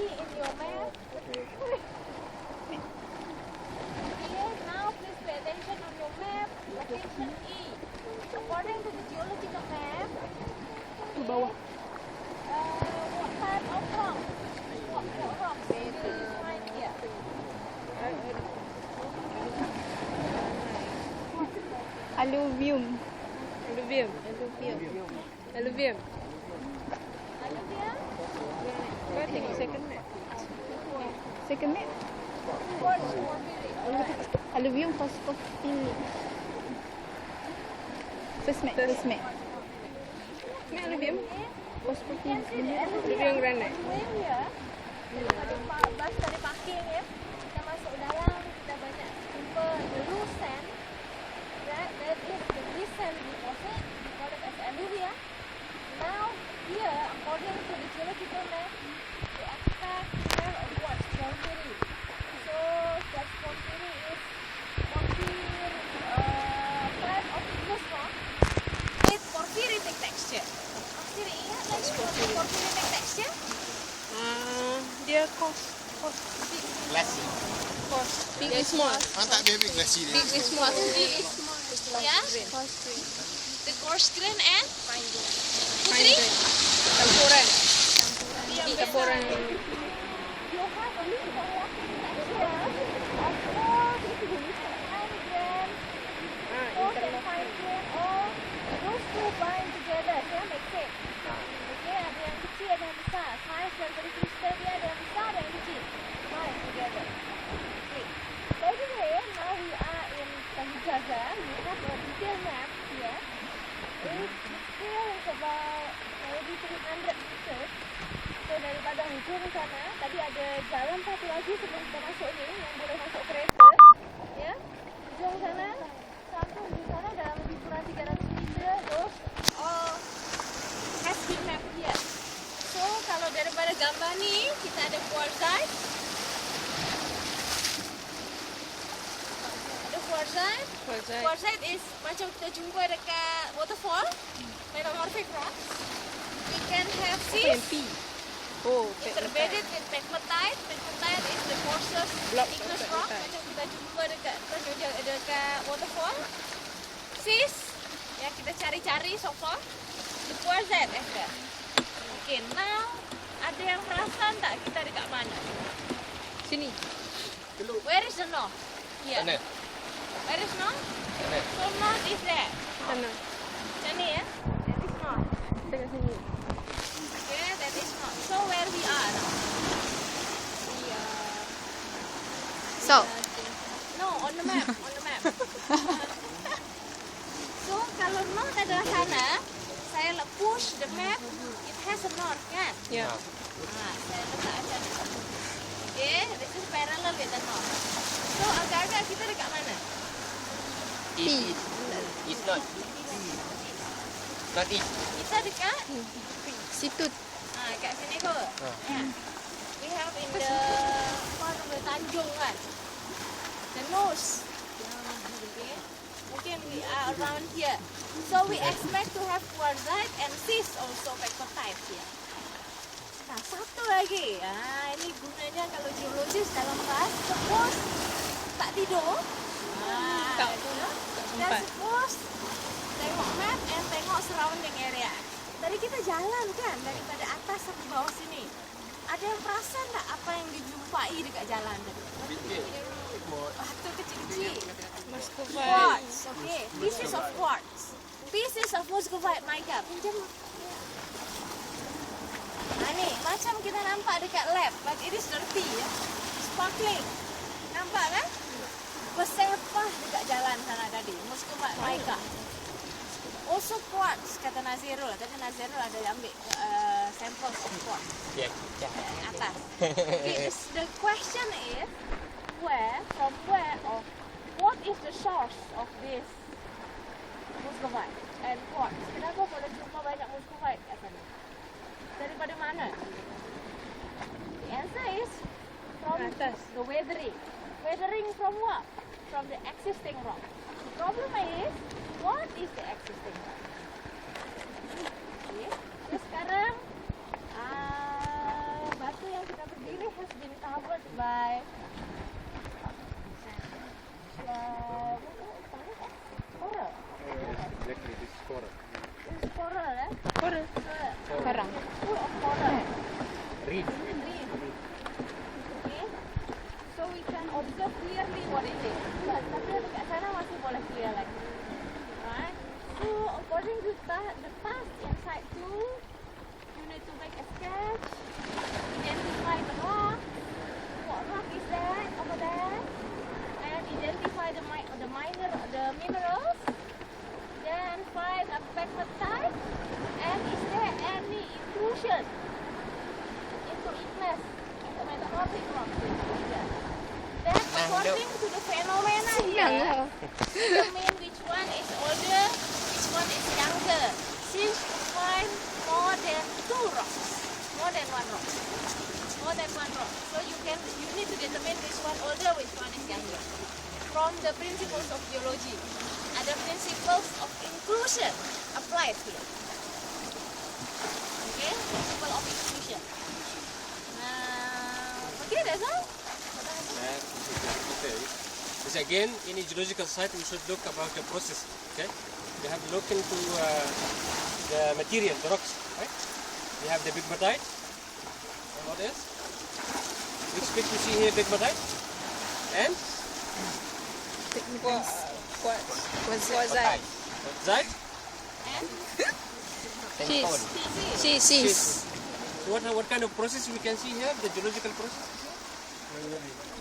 in your map. Okay, now please pay attention on your map. Location E. According to the geological map, Di bawah. what type of rock? What rock do you find here? Alluvium. Alluvium? Alluvium. Kau tengok second map. Second map. Alluvium phosphophilic. First map. Ni alluvium. Phosphophilic. Alluvium granite. Bas dari parking ya, kita masuk dalam, kita banyak jumpa the loose sand. That is the recent deposit, we call it as alluvia. Now here, according to the geological map, we expect smell of what? Porphyry. So that porphyry is type of igneous rock with porphyritic texture. Porphyry, ingat lagi porphyritic texture? Dia cost. Glassy. Big and small. Tak big glassy dia. Big and small. Yeah. The coarse grain and fine grain. Campuran. You Campuran. have a little walking texture of all these fine grain, coarse and fine grain, all those two bind together. Yeah, make sense. Okay, ada yang kecil, ada yang besar. Size daripada kristal dia ada yang besar, ada yang kecil. Bind together. Okay. By the way, now we are in Tanjaga. We have a detailed map here. Its scale is about maybe 300 meters. So daripada hujung sana, tadi ada jalan satu lagi sebelum kita masuk ni yang boleh masuk kereta. Ya, hujung sana, sampai di sana dalam lebih kurang 300 meter. Those all has been mapped here. So kalau daripada gambar ni, kita ada quartzite. Quartzite is macam kita jumpa dekat waterfall, metamorphic rocks. We can have schist interbedded with pegmatite. Pegmatite is the coarsest igneous rock macam kita jumpa dekat waterfall. Schist yang kita cari-cari so far. The quartzite is there. Okay, now ada yang perasan tak kita dekat mana? Sini. Where is the north? Here. Sana. Where is north? Sana. So north is there. Sana. Macam ni ya? That is north. Dekat sini. Okay, that is north. So where we are now? We are... South. No, on the map. On the map. So kalau north adalah sana, saya push the map. It has a north kan? Ya. Saya letak macam ni. Okay, this is parallel with the north. So agak-agak kita dekat mana? East. East not. Not east. Kita dekat? Situ. Kat sini kot. Yeah. We have in the part of the Tanjung kan. The nose. Okay. Mungkin we are around here. So we expect to have quartzite and schist also pegmatite here. Nah, satu lagi. Ini gunanya kalau geologis dalam kelas, suppose tak tidur. Dan suppose tengok map and tengok surrounding area. Tadi kita jalan kan daripada atas sampai bawah sini. Ada yang perasan tak apa yang dijumpai dekat jalan tadi? Batu kecil-kecil. Quartz, okay. Pieces of quartz. Pieces of muscovite mica. Pinjam. Ni, macam kita nampak dekat lab, but it is dirty ya. Sparkling. Nampak kan? Bersepah dekat jalan sana tadi. Muscovite mica. Also quartz, kata Nazirul. Tadi Nazirul ada ambil samples of quartz. Yeah. Atas. Okay, the question is, from where, or what is the source of this muscovite and quartz? Kenapa boleh jumpa banyak muscovite kat sana? Daripada mana? The answer is from the weathering. Weathering from what? From the existing rock. The problem is, what is the existing rock? Okay. Terus sekarang batu yang kita pergi really has been covered by coral. Exactly, this is coral. This is coral, eh? Coral. Karang. Full of coral. Reef. Reef. Okay. So we can observe clearly what it is. Tapi untuk kat sana masih boleh clear lagi. Right? So according to the task inside too, you need to make a sketch, identify the rock. What rock is that over there? And identify the minerals. Then find a pegmatite. And is there any intrusion into igneous, into metamorphic rock? Then according to the phenomena here, determine which one is older, which one is younger. Since you find more than two rocks, more than one rock. So you need to determine which one older, which one is younger. From the principles of geology, other principles of inclusion applied here. Okay, principle of inclusion. Okay, that's all. Okay. Because again, in a geological site, we should look about the process. Okay, we have to look into the material, the rocks. Right? We have the pegmatite. And what else? Which pig you see here, pegmatite, and Quartzite. quartzite. She's. So what kind of process we can see here? The geological process.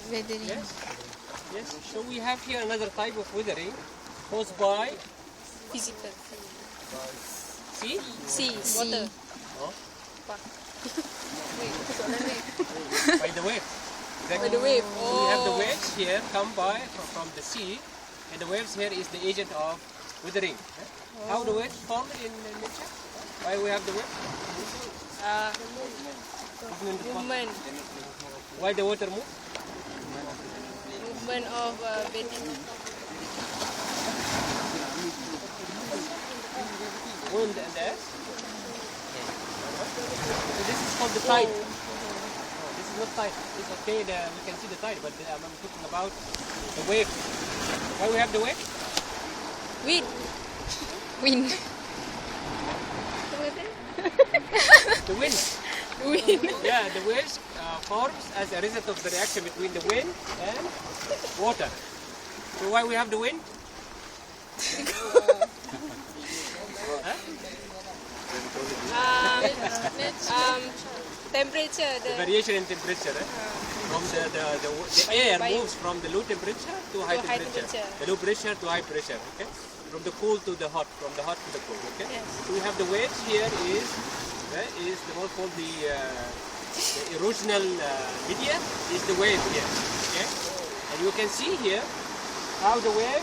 Weathering. Yes. So we have here another type of weathering caused by Physical. sea. Water. Oh. By By the wave. By the wave. So we have the waves here come by from the sea, and the waves here is the agent of weathering. How the waves form in nature? Why we have the waves? Movement. Why the water move? Movement of bedding. Wind and air. So this is called the tide. No, this is not tide. It's okay. We can see the tide, but I'm talking about the wave. Why we have the wave? Wind. The wind. Yeah, the waves forms as a result of the reaction between the wind and water. So why we have the wind? Temperature. The variation in temperature. From the air moves from the low temperature to high temperature. The low pressure to high pressure. Okay. From the cool to the hot. From the hot to the cold. Okay. Yes. So we have the waves here is the what called the erosional media is the wave here. Okay. And you can see here how the wave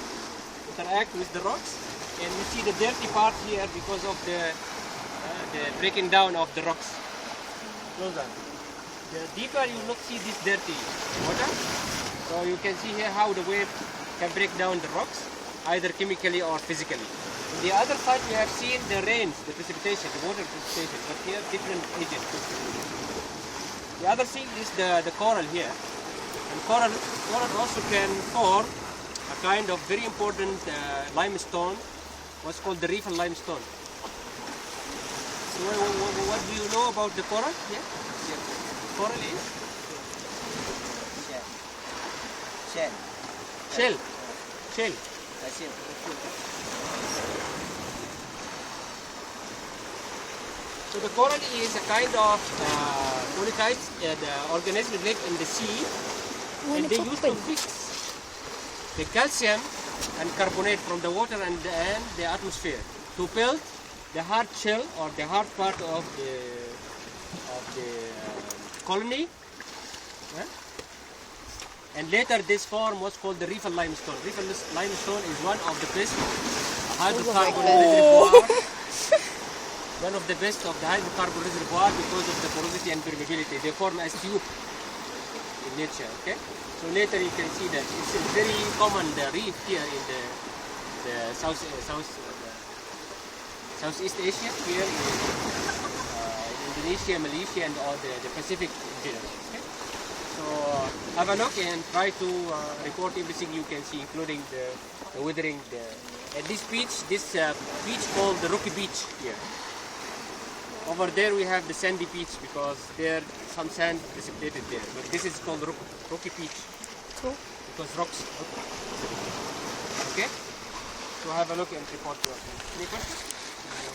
interact with the rocks, and you see the dirty part here because of the breaking down of the rocks. Closer. The deeper you look, see this dirty water. So you can see here how the wave can break down the rocks, either chemically or physically. On the other side, we have seen the rains, the precipitation, the water precipitation, but here different agents. The other thing is the coral here. And coral also can form a kind of very important limestone, what's called the reef limestone. So what do you know about the coral? Yeah? Coral is? Shell. So the coral is a kind of polychaetes, the organism live in the sea, and they used to fix the calcium and carbonate from the water and the atmosphere to build the hard shell or the hard part of the colony. And later this form was called the reef limestone. Reef limestone is one of the best hydrocarbon reservoir. One of the best of the hydrocarbon reservoir because of the porosity and permeability. They form as tube in nature. Okay. So later you can see that it's very common, the reef here in the Southeast Asia, here in Indonesia, Malaysia, and all the Pacific in general. Okay? So have a look and try to report everything you can see, including the weathering. At this beach called the Rocky Beach here. Over there we have the sandy beach because there some sand precipitated there. But this is called Rocky Beach because rocks. Okay. So have a look and report to us. Any questions?